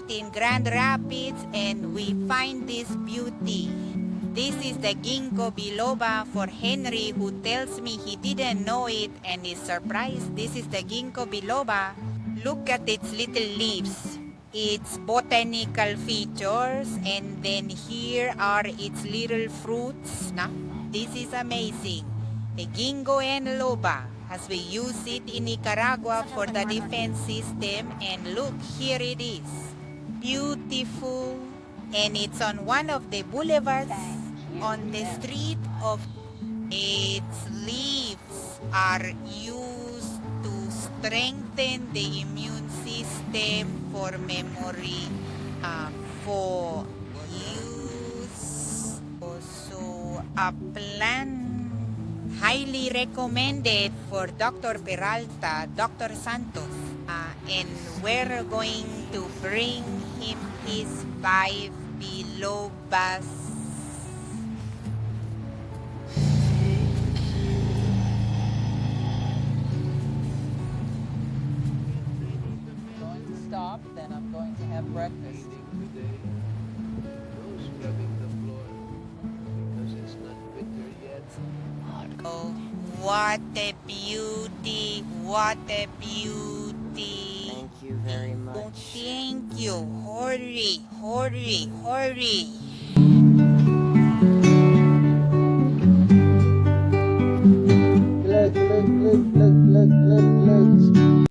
street in Grand Rapids and we find this beauty. This is the Ginkgo Biloba for Henry, who tells me he didn't know it and is surprised. This is the Ginkgo Biloba. Look at its little leaves, its botanical features, and then here are its little fruits. Now, this is amazing. The Ginkgo Biloba, as we use it in Nicaragua for the defense system, and look, here it is. Beautiful, and it's on one of the boulevards on the street of. Its leaves are used to strengthen the immune system for memory, for use. Also, a plant highly recommended for Dr. Peralta, Dr. Santos, and we're going to bring him his 5 bilobas. Going to stop, then I'm going to have breakfast. Oh, what a beauty, what a beauty. Thank you very much. Oh, thank you. Hurry, hurry, hurry.